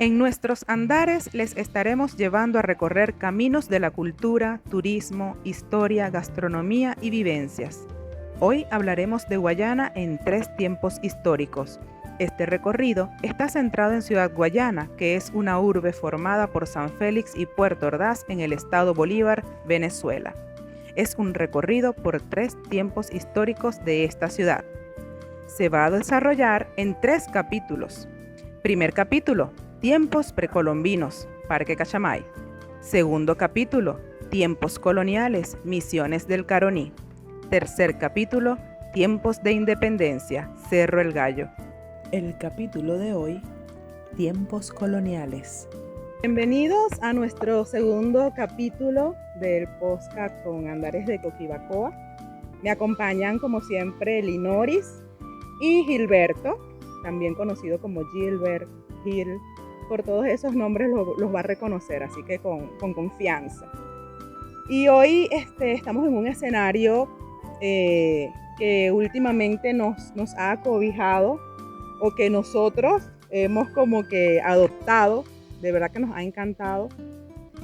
En nuestros andares les estaremos llevando a recorrer caminos de la cultura, turismo, historia, gastronomía y vivencias. Hoy hablaremos de Guayana en 3 tiempos históricos. Este recorrido está centrado en Ciudad Guayana, que es una urbe formada por San Félix y Puerto Ordaz en el estado Bolívar, Venezuela. Es un recorrido por 3 tiempos históricos de esta ciudad. Se va a desarrollar en 3 capítulos. Primer capítulo: Tiempos precolombinos, Parque Cachamay. Segundo capítulo: Tiempos coloniales, Misiones del Caroní. Tercer capítulo: Tiempos de independencia, Cerro El Gallo. El capítulo de hoy: Tiempos coloniales. Bienvenidos a nuestro segundo capítulo del podcast con Andares de Coquibacoa. Me acompañan como siempre Linoris y Gilberto, también conocido como Gilbert, Gil. Por todos esos nombres los va a reconocer, así que con confianza. Y hoy estamos en un escenario que últimamente nos ha acobijado, o que nosotros hemos como que adoptado, de verdad que nos ha encantado.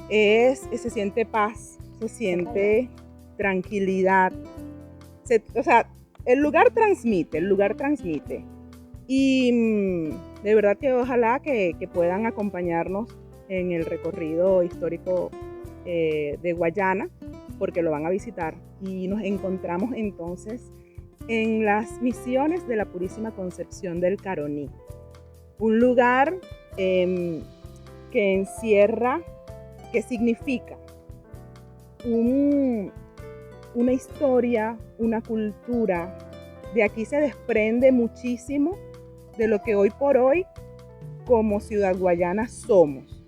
Se siente paz, se siente tranquilidad. O sea, el lugar transmite. Y de verdad que ojalá que puedan acompañarnos en el recorrido histórico de Guayana, porque lo van a visitar. Y nos encontramos entonces en las Misiones de la Purísima Concepción del Caroní. Un lugar que encierra, que significa una historia, una cultura. De aquí se desprende muchísimo de lo que hoy por hoy como Ciudad Guayana somos.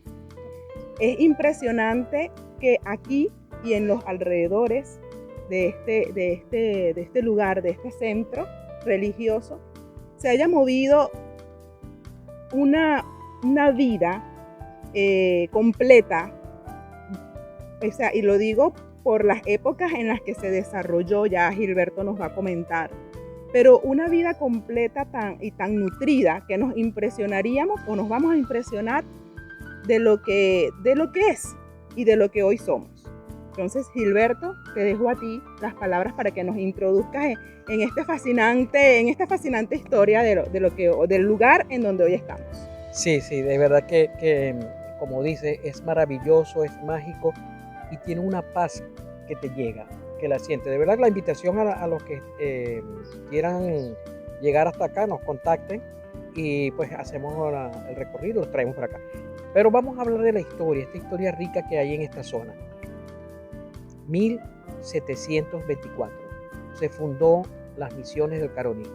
Es impresionante que aquí y en los alrededores de este lugar, de este centro religioso, se haya movido una vida completa. O sea, y lo digo por las épocas en las que se desarrolló, ya Gilberto nos va a comentar, pero una vida completa tan nutrida que nos impresionaríamos, o nos vamos a impresionar de lo que es y de lo que hoy somos. Entonces, Gilberto, te dejo a ti las palabras para que nos introduzcas en esta fascinante historia del lugar en donde hoy estamos. Sí, de verdad que como dice, es maravilloso, es mágico y tiene una paz que te llega, que la siente. De verdad, la invitación a los que quieran llegar hasta acá, nos contacten y pues hacemos el recorrido, los traemos por acá. Pero vamos a hablar de la historia, esta historia rica que hay en esta zona. 1724 se fundó las Misiones del Caroní.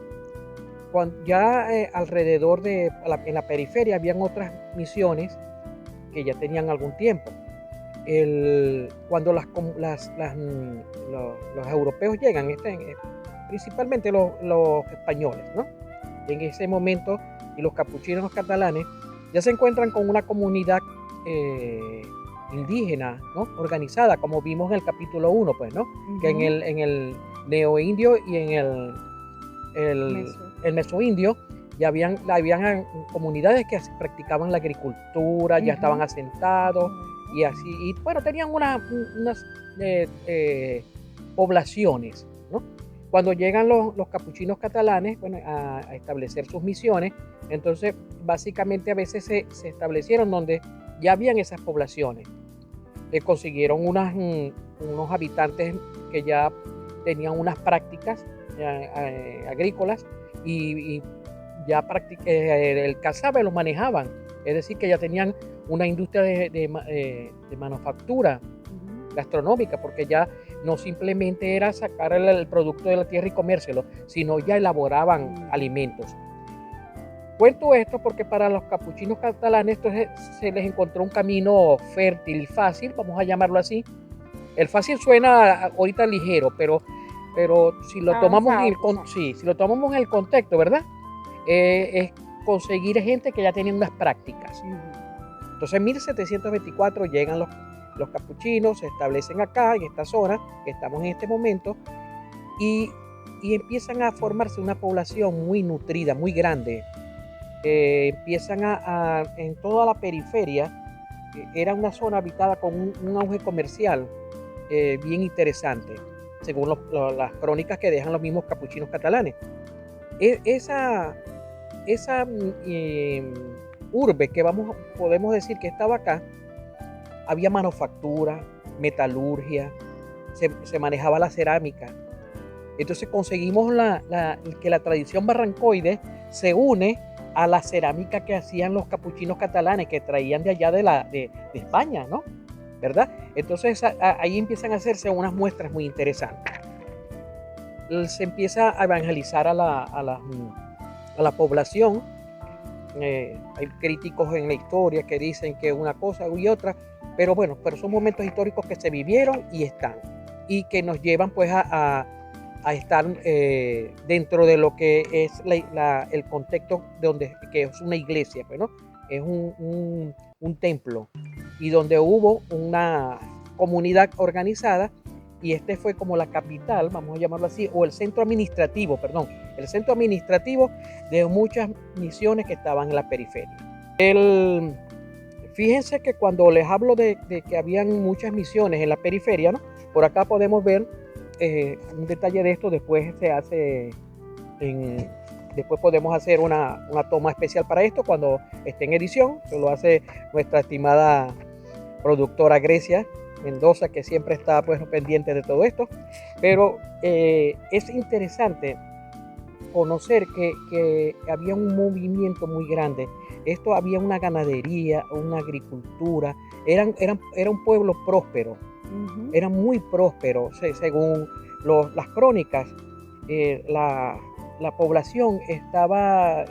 Ya alrededor en la periferia habían otras misiones que ya tenían algún tiempo. Cuando los europeos llegan, principalmente los españoles, ¿no? En ese momento, y los capuchinos catalanes ya se encuentran con una comunidad indígena, ¿no? Organizada, como vimos en el capítulo 1, pues, ¿no? Uh-huh. Que en el neoindio y en el mesoindio ya habían comunidades que practicaban la agricultura, ya estaban asentados, y así, y bueno, tenían unas poblaciones, ¿no? Cuando llegan los capuchinos catalanes, bueno, a establecer sus misiones, entonces básicamente a veces se establecieron donde ya habían esas poblaciones. Consiguieron unos habitantes que ya tenían unas prácticas agrícolas y ya el cazabe lo manejaban, es decir, que ya tenían una industria de manufactura gastronómica, porque ya no simplemente era sacar el producto de la tierra y comérselo, sino ya elaboraban alimentos. Cuento esto porque para los capuchinos catalanes se les encontró un camino fértil y fácil, vamos a llamarlo así. El fácil suena ahorita ligero, pero si lo tomamos si lo tomamos en el contexto, ¿verdad? Es conseguir gente que ya tiene unas prácticas. Entonces en 1724 llegan los capuchinos, se establecen acá, en esta zona, que estamos en este momento, y empiezan a formarse una población muy nutrida, muy grande. empiezan en toda la periferia, era una zona habitada con un auge comercial bien interesante, según las crónicas que dejan los mismos capuchinos catalanes. Esa urbe que podemos decir que estaba acá, había manufactura, metalurgia, se manejaba la cerámica. Entonces conseguimos que la tradición barrancoide se une a la cerámica que hacían los capuchinos catalanes, que traían de allá de España, ¿no? ¿Verdad? Entonces ahí empiezan a hacerse unas muestras muy interesantes. Se empieza a evangelizar a la población. Hay críticos en la historia que dicen que una cosa y otra, pero bueno, son momentos históricos que se vivieron y están, y que nos llevan pues a estar dentro de lo que es el contexto que es una iglesia, pues, ¿no? Es un templo, y donde hubo una comunidad organizada, y este fue como la capital, vamos a llamarlo así, o el centro administrativo de muchas misiones que estaban en la periferia. Fíjense que cuando les hablo de que habían muchas misiones en la periferia, ¿no? Por acá podemos ver un detalle de esto. Después después podemos hacer una toma especial para esto cuando esté en edición. Eso lo hace nuestra estimada productora Grecia Mendoza, que siempre está pues pendiente de todo esto. Pero es interesante conocer que había un movimiento muy grande. Esto había una ganadería, una agricultura, era un pueblo próspero. Uh-huh. Era muy próspero, según las crónicas. La población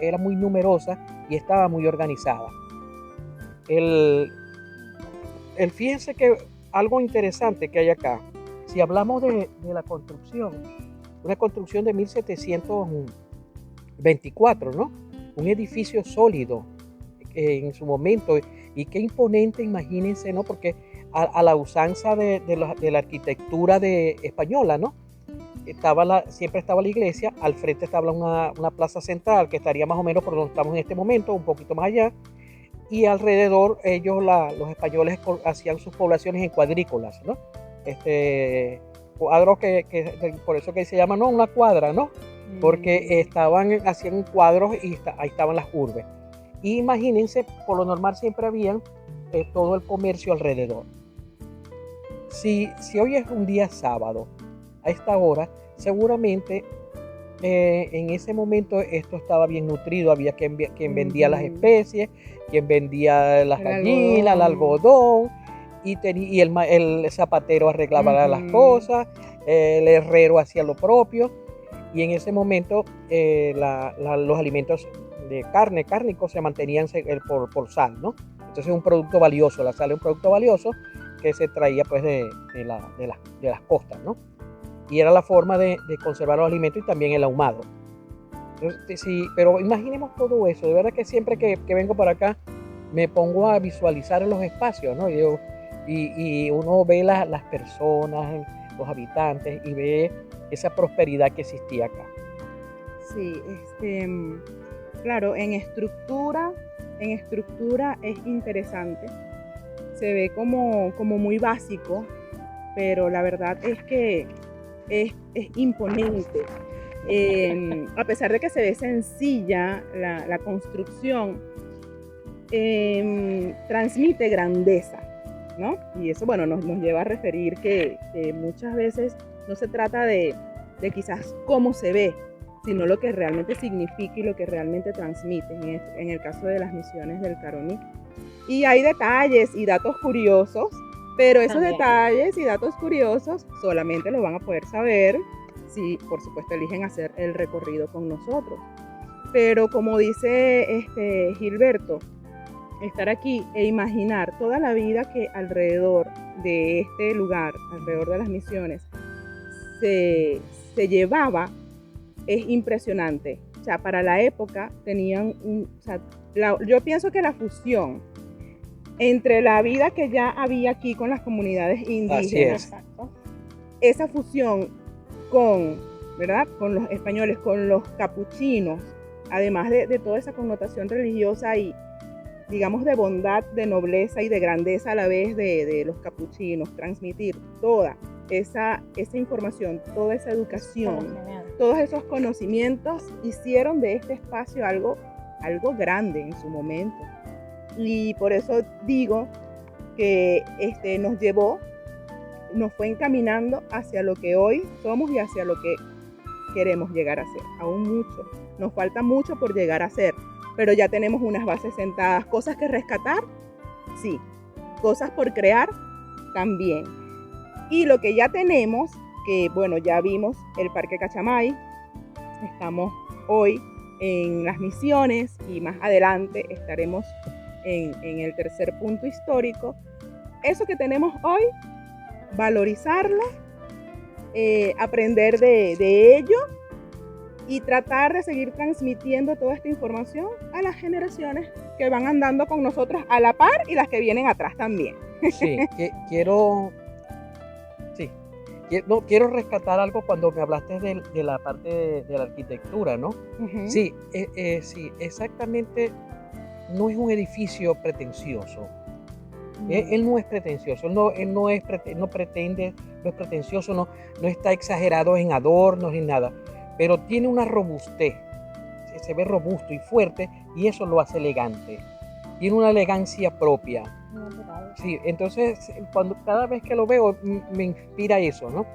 era muy numerosa y estaba muy organizada. Fíjense que algo interesante que hay acá, si hablamos de la construcción, una construcción de 1724, ¿no? Un edificio sólido en su momento, y qué imponente, imagínense, ¿no? Porque a la usanza de la arquitectura española, ¿no? Siempre estaba la iglesia, al frente estaba una plaza central que estaría más o menos por donde estamos en este momento, un poquito más allá, y alrededor los españoles hacían sus poblaciones en cuadrículas, ¿no? Cuadros por eso que se llama, ¿no? Una cuadra, ¿no? Porque hacían cuadros y ahí estaban las urbes. Y imagínense, por lo normal siempre habían todo el comercio alrededor. Si hoy es un día sábado, a esta hora, seguramente en ese momento esto estaba bien nutrido. Había quien vendía las especies, quien vendía las gallinas, el algodón, y el zapatero arreglaba las cosas, el herrero hacía lo propio, y en ese momento los alimentos de cárnicos se mantenían por sal, ¿no? Entonces es un producto valioso, la sal es un producto valioso que se traía pues de las costas, ¿no? Y era la forma de conservar los alimentos, y también el ahumado. Entonces, sí, pero imaginemos todo eso. De verdad que siempre que vengo para acá me pongo a visualizar los espacios, ¿no? Y uno ve las personas, los habitantes, y ve esa prosperidad que existía acá. Sí, claro, en estructura es interesante. Se ve como muy básico, pero la verdad es que es imponente. A pesar de que se ve sencilla la construcción, transmite grandeza, ¿no? Y eso, bueno, nos lleva a referir que muchas veces no se trata de quizás cómo se ve, sino lo que realmente significa y lo que realmente transmite, en el caso de las misiones del Caroní. Y hay detalles y datos curiosos, pero esos detalles y datos curiosos solamente los van a poder saber si, por supuesto, eligen hacer el recorrido con nosotros. Pero como dice Gilberto, estar aquí e imaginar toda la vida que alrededor de este lugar, alrededor de las misiones, se llevaba, es impresionante. O sea, para la época tenían yo pienso que la fusión entre la vida que ya había aquí con las comunidades indígenas, esa fusión con los españoles, con los capuchinos, además de toda esa connotación religiosa y, digamos, de bondad, de nobleza y de grandeza a la vez de los capuchinos, transmitir toda esa información, toda esa educación, todos esos conocimientos hicieron de este espacio algo grande en su momento. Y por eso digo que nos fue encaminando hacia lo que hoy somos y hacia lo que queremos llegar a ser. Aún mucho, nos falta mucho por llegar a ser, pero ya tenemos unas bases sentadas. Cosas que rescatar, sí. Cosas por crear, también. Y lo que ya tenemos, que bueno, ya vimos el Parque Cachamay, estamos hoy en las misiones y más adelante estaremos en el tercer punto histórico. Eso que tenemos hoy, valorizarlo, aprender de ello y tratar de seguir transmitiendo toda esta información a las generaciones que van andando con nosotros a la par y las que vienen atrás también. Sí, quiero rescatar algo cuando me hablaste de la parte de la arquitectura, ¿no? Uh-huh. Sí, sí, exactamente, no es un edificio pretencioso. Él no es pretencioso, él no es pretencioso, no está exagerado en adornos ni nada, pero tiene una robustez, se ve robusto y fuerte y eso lo hace elegante, tiene una elegancia propia. Sí, entonces cada vez que lo veo me inspira eso, ¿no?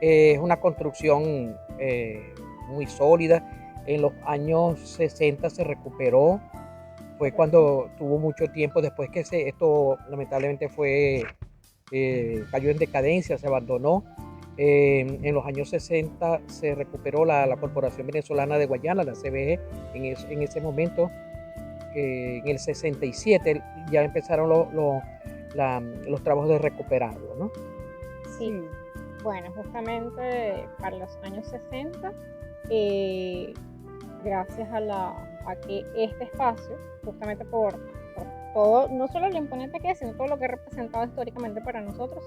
Es una construcción muy sólida. En los años 60 se recuperó, fue cuando tuvo mucho tiempo después que esto lamentablemente cayó en decadencia, se abandonó. En los años 60 se recuperó la Corporación Venezolana de Guayana, la CVG, en ese momento. En el 67 ya empezaron los trabajos de recuperarlo, ¿no? Sí, bueno, justamente para los años 60, gracias a que este espacio, justamente por todo, no solo lo imponente que es, sino todo lo que ha representado históricamente para nosotros,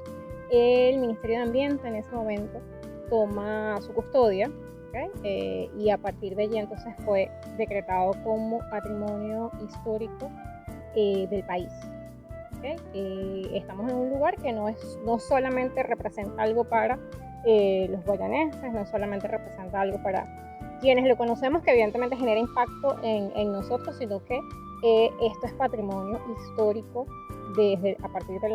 el Ministerio de Ambiente en ese momento toma su custodia, ¿okay? Y a partir de allí entonces fue decretado como patrimonio histórico del país. ¿Okay? Estamos en un lugar que no solamente representa algo para los guayaneses, no solamente representa algo para quienes lo conocemos, que evidentemente genera impacto en nosotros, sino que esto es patrimonio histórico a partir de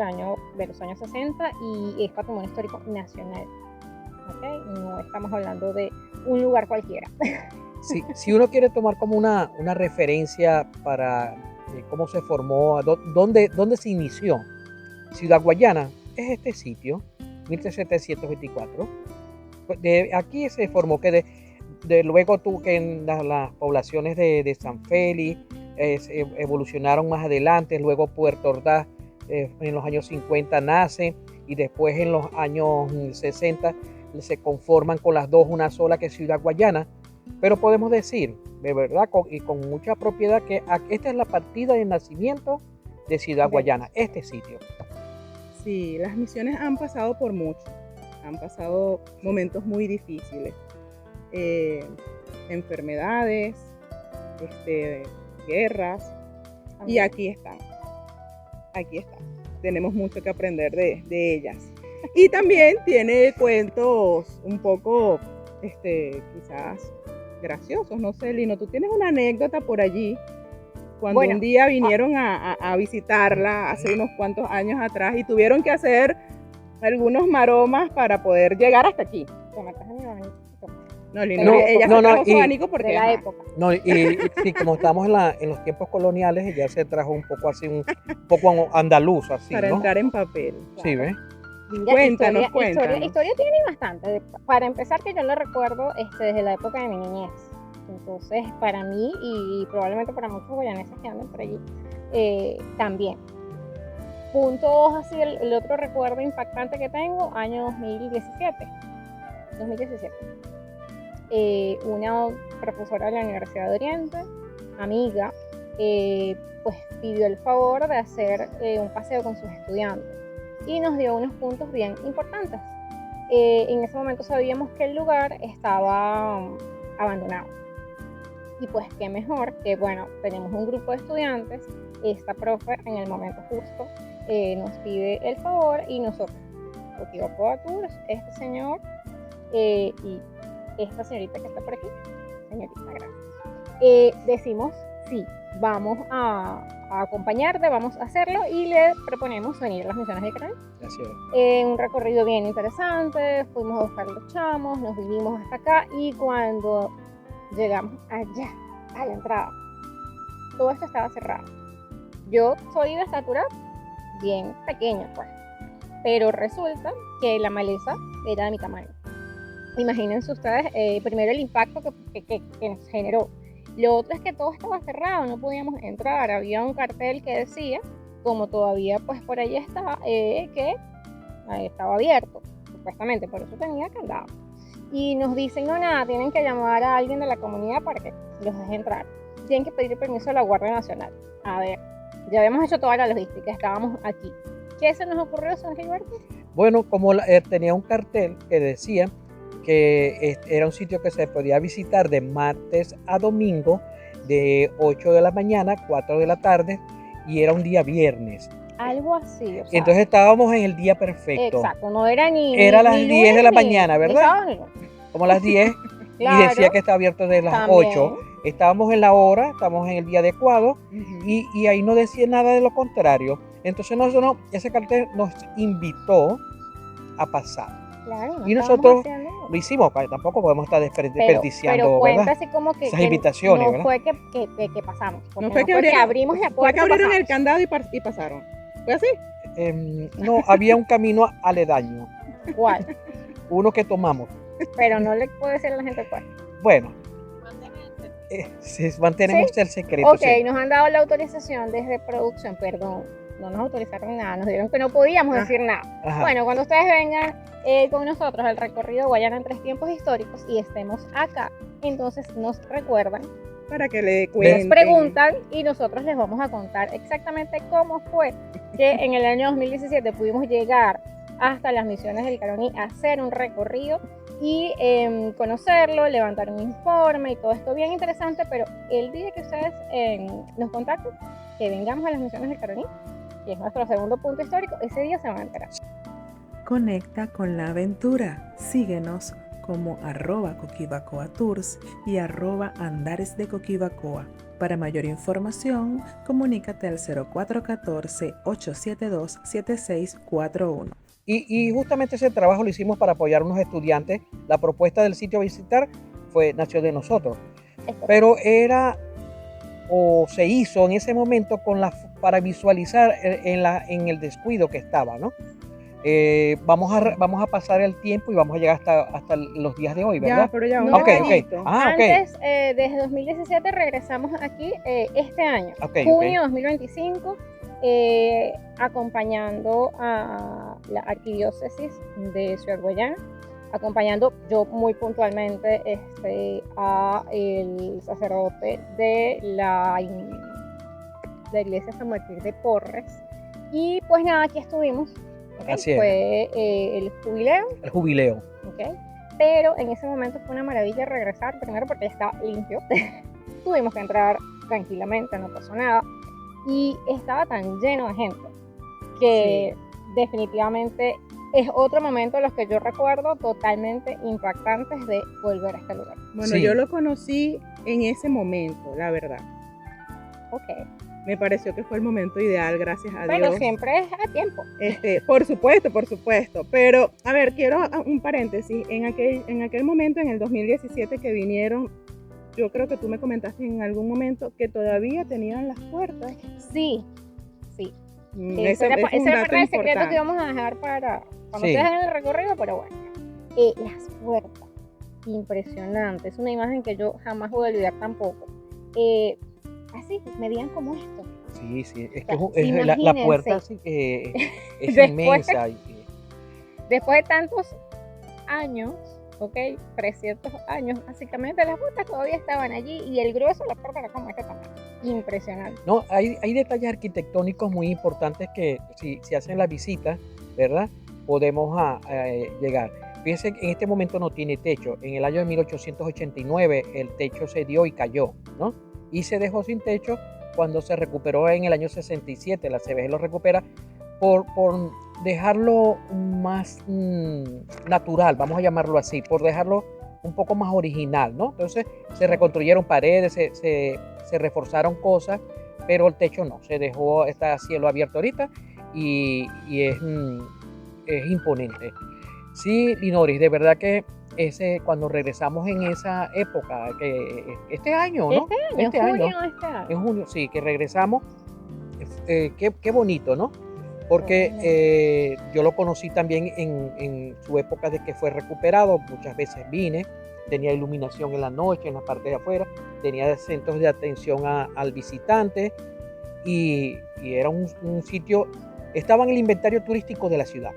los años 60 y es patrimonio histórico nacional. ¿Okay? No estamos hablando de un lugar cualquiera. Sí, si uno quiere tomar como una referencia para cómo se formó, dónde se inició, Ciudad Guayana es este sitio, 1724. De aquí se formó, que luego que en las poblaciones de San Félix evolucionaron más adelante, luego Puerto Ordaz en los años 50 nace y después en los años 60 se conforman con las dos una sola, que es Ciudad Guayana. Pero podemos decir, de verdad, y con mucha propiedad, que esta es la partida de nacimiento de Ciudad Guayana, este sitio. Sí, las misiones han pasado por mucho, han pasado momentos muy difíciles, enfermedades, guerras, y aquí están, tenemos mucho que aprender de ellas. Y también tiene cuentos un poco, quizás graciosos, no sé, Lino, tú tienes una anécdota por allí, cuando un día vinieron a visitarla hace unos cuantos años atrás y tuvieron que hacer algunos maromas para poder llegar hasta aquí. No, Lino, ella se trajo su abanico porque de la época. No, y como estamos en los tiempos coloniales, ella se trajo un poco así, un poco andaluz, así, para ¿no? entrar en papel. Sí, ¿ves? Cuéntanos. Historia tiene bastante. Para empezar, que yo lo recuerdo desde la época de mi niñez. Entonces, para mí y probablemente para muchos guayaneses que andan por allí, también. Punto 2, así el otro recuerdo impactante que tengo, año 2017. Una profesora de la Universidad de Oriente, amiga, pues pidió el favor de hacer un paseo con sus estudiantes y nos dio unos puntos bien importantes. En ese momento sabíamos que el lugar estaba abandonado Y pues qué mejor que, bueno, tenemos un grupo de estudiantes, esta profe en el momento justo nos pide el favor y nosotros, Coquivacoa Tours, este señor y esta señorita que está por aquí, señorita, gracias, decimos sí, vamos a acompañarte, vamos a hacerlo y le proponemos venir a las misiones de Carolina. Así es. Un recorrido bien interesante, fuimos a buscar los chamos, nos vinimos hasta acá y cuando llegamos allá, a la entrada, todo esto estaba cerrado. Yo soy de estatura bien pequeña, pues, pero resulta que la maleza era de mi tamaño. Imagínense ustedes, primero el impacto que nos generó. Lo otro es que todo estaba cerrado, no podíamos entrar. Había un cartel que decía, como todavía pues por ahí está, que estaba abierto, supuestamente, por eso tenía candado. Y nos dicen, no, nada, tienen que llamar a alguien de la comunidad para que los deje entrar. Tienen que pedir permiso a la Guardia Nacional. A ver, ya habíamos hecho toda la logística, estábamos aquí. ¿Qué se nos ocurrió, San Gilberto? Bueno, como tenía un cartel que decía que era un sitio que se podía visitar de martes a domingo, de 8 de la mañana a 4 de la tarde, y era un día viernes. Algo así, o sea, Entonces estábamos en el día perfecto. exacto, no era ni... Era las ni 10 de lunes, la ni- mañana, ni ¿verdad? sábado, ni domingo. Como las 10, y Claro, decía que está abierto desde las también. 8. Estábamos en la hora, estábamos en el día adecuado, y ahí no decía nada de lo contrario. Entonces ese cartel nos invitó a pasar. Claro, no Y estábamos nosotros haciendo- lo hicimos, tampoco podemos estar desperdiciando, pero cuenta ¿verdad? así como que Esas invitaciones, no ¿verdad? fue que pasamos, porque No fue que abrieron- abrimos la Fue puerta que abrieron pasamos. el candado y pasaron. ¿Fue así? No, había un camino aledaño, ¿Cuál? uno que tomamos. Pero no le puedo decir a la gente cuál. Bueno, mantenemos el secreto. Ok, sí. nos han dado la autorización desde producción, perdón, no nos autorizaron nada, nos dijeron que no podíamos decir nada. Ajá. Bueno, cuando ustedes vengan con nosotros al recorrido Guayana en 3 tiempos históricos y estemos acá, entonces nos recuerdan, Para que le cuenten. nos preguntan y nosotros les vamos a contar exactamente cómo fue que en el año 2017 pudimos llegar hasta las misiones del Caroní a hacer un recorrido y conocerlo, levantar un informe y todo esto bien interesante, pero el día que ustedes nos contacten, que vengamos a las misiones del Caroní, que es nuestro segundo punto histórico, ese día se van a enterar. Conecta con la aventura. Síguenos como @Coquivacoa Tours y @Andares de Coquivacoa. Para mayor información, comunícate al 0414-872-7641. Y justamente ese trabajo lo hicimos para apoyar a unos estudiantes. La propuesta del sitio a visitar nació de nosotros. Pero se hizo en ese momento para visualizar en el descuido que estaba, ¿no? Vamos a pasar el tiempo y vamos a llegar hasta los días de hoy, ¿verdad? Ya, pero ya, un No, detallito. ok. Antes, desde 2017 regresamos aquí este año, junio 2025, acompañando a la arquidiócesis de Ciudad Guayana, acompañando yo muy puntualmente a el sacerdote de la iglesia San Martín de Porres. Y pues nada, aquí estuvimos. ¿Okay? Así es. Fue el jubileo. El jubileo. ¿Okay? Pero en ese momento fue una maravilla regresar, primero porque ya estaba limpio. Tuvimos que entrar tranquilamente, no pasó nada. Y estaba tan lleno de gente que definitivamente es otro momento de los que yo recuerdo totalmente impactantes de volver a este lugar. Bueno, Sí. yo lo conocí en ese momento, la verdad. Ok. Me pareció que fue el momento ideal, gracias a Pero Dios. siempre es a tiempo. Por supuesto. Pero, a ver, quiero un paréntesis. En aquel momento, en el 2017 que vinieron, yo creo que tú me comentaste en algún momento que todavía tenían las puertas. Sí. Ese Ese era es un parte dato del secreto importante. que vamos a dejar para cuando Sí. ustedes hagan el recorrido, pero bueno. Las puertas, impresionante. Es una imagen que yo jamás voy a olvidar tampoco. Así, medían como esto. Sí, es que la Imagínense. puerta sí, es Después- inmensa. Después de tantos años, ok, 300 años, básicamente las puertas todavía estaban allí y el grueso de la puerta era como este tamaño. Impresionante. No, hay detalles arquitectónicos muy importantes que si hacen la visita, ¿verdad? Podemos llegar. Fíjense que en este momento no tiene techo. En el año de 1889 el techo se dio y cayó, ¿no? Y se dejó sin techo cuando se recuperó en el año 67. La CBG lo recupera por dejarlo más natural, vamos a llamarlo así, por dejarlo un poco más original, ¿no? Entonces se reconstruyeron paredes, se reforzaron cosas, pero el techo no, se dejó, está a cielo abierto ahorita y es imponente. Sí, Linoris, de verdad que cuando regresamos en esa época, que este año, ¿no? Este año. En junio, sí, que regresamos, qué bonito, ¿no? Porque yo lo conocí también en su época de que fue recuperado, muchas veces vine, tenía iluminación en la noche, en la parte de afuera, tenía centros de atención al visitante y era un sitio, estaba en el inventario turístico de la ciudad,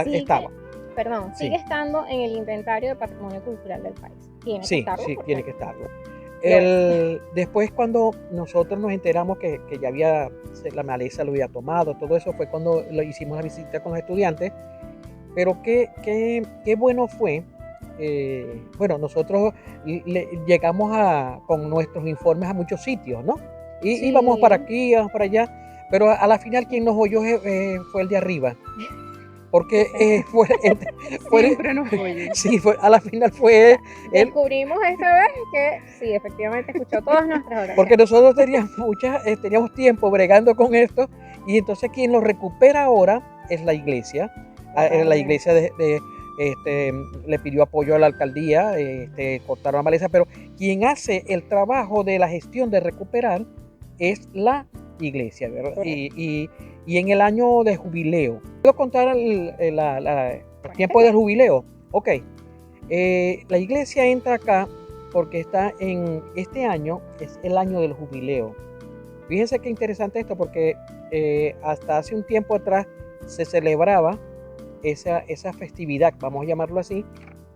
estaba. Sigue estando en el inventario de patrimonio cultural del país. Tiene que estarlo. Sí, tiene que estarlo. Después cuando nosotros nos enteramos que ya había, la maleza lo había tomado, todo eso fue cuando hicimos la visita con los estudiantes, pero qué bueno fue, bueno, nosotros llegamos con nuestros informes a muchos sitios, ¿no? Y íbamos para aquí, íbamos para allá, pero a la final quien nos oyó fue el de arriba. Porque siempre nos oye. Sí, a la final fue él. Descubrimos esta vez que sí, efectivamente escuchó todas nuestras oraciones. Porque nosotros teníamos tiempo bregando con esto y entonces quien lo recupera ahora es la iglesia. La iglesia le pidió apoyo a la alcaldía, cortaron la maleza, pero quien hace el trabajo de la gestión de recuperar es la iglesia, ¿verdad? Y en el año de jubileo, ¿puedo contar el tiempo del jubileo? Ok, la iglesia entra acá porque está en este año, es el año del jubileo. Fíjense qué interesante esto, porque hasta hace un tiempo atrás se celebraba esa festividad, vamos a llamarlo así,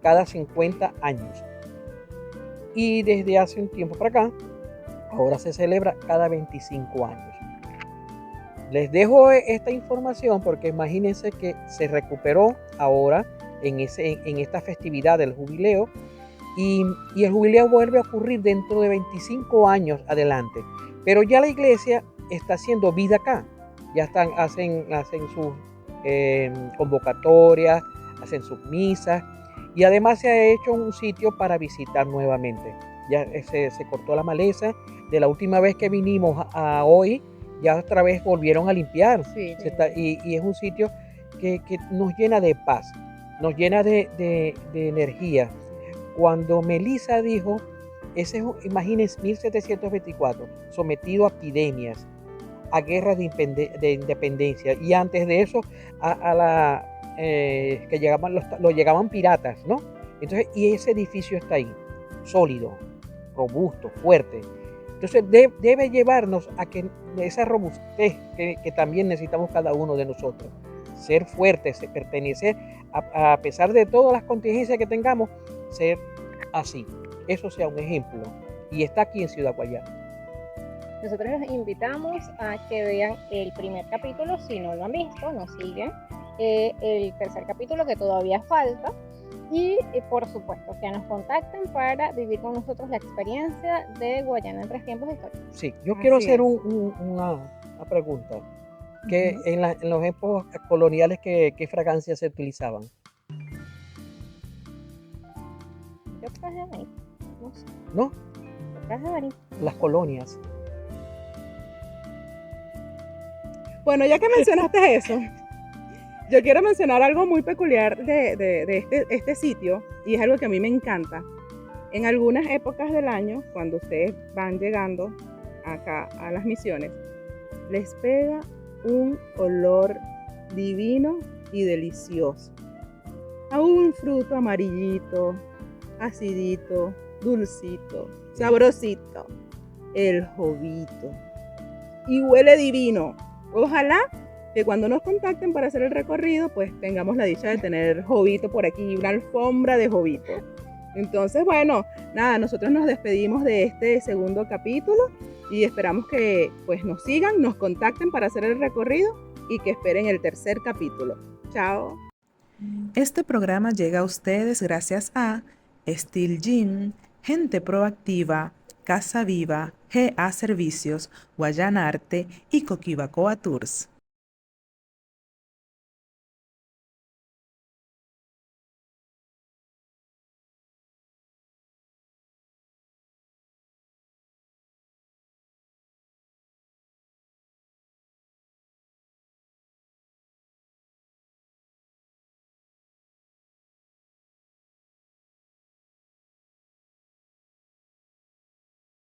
cada 50 años. Y desde hace un tiempo para acá, ahora se celebra cada 25 años. Les dejo esta información porque imagínense que se recuperó ahora en esta festividad del jubileo y el jubileo vuelve a ocurrir dentro de 25 años adelante. Pero ya la iglesia está haciendo vida acá. Ya hacen sus convocatorias, hacen sus misas y además se ha hecho un sitio para visitar nuevamente. Ya se cortó la maleza. De la última vez que vinimos a hoy, ya otra vez volvieron a limpiar. Sí. Y es un sitio que nos llena de paz, nos llena de energía. Cuando Melissa dijo, imagínense, 1724, sometido a epidemias, a guerras de independencia, y antes de eso que llegaban piratas, ¿no? Entonces, y ese edificio está ahí, sólido, robusto, fuerte. Entonces debe llevarnos a que esa robustez que también necesitamos cada uno de nosotros, ser fuertes, pertenecer, a pesar de todas las contingencias que tengamos, ser así, eso sea un ejemplo, y está aquí en Ciudad Guayana. Nosotros los invitamos a que vean el primer capítulo, si no lo han visto, nos siguen, el tercer capítulo que todavía falta, y por supuesto que nos contacten para vivir con nosotros la experiencia de Guayana en 3 tiempos históricos. Sí, yo quiero hacer una pregunta. Que en los épocas coloniales, ¿qué fragancias se utilizaban? Yo traje ahí, no sé. ¿No? Yo traje ahí. Las colonias. Bueno, ya que mencionaste eso, yo quiero mencionar algo muy peculiar de este sitio, y es algo que a mí me encanta. En algunas épocas del año, cuando ustedes van llegando acá a las misiones, les pega un olor divino y delicioso. A un fruto amarillito, acidito, dulcito, sabrosito, el jovito. Y huele divino. Ojalá que cuando nos contacten para hacer el recorrido, pues tengamos la dicha de tener jovito por aquí, una alfombra de jovito. Entonces, bueno, nada, nosotros nos despedimos de este segundo capítulo y esperamos que pues nos sigan, nos contacten para hacer el recorrido y que esperen el tercer capítulo. Chao. Este programa llega a ustedes gracias a Steel Gym, Gente Proactiva, Casa Viva, GA Servicios, Guayana Arte y Coquibacoa Tours.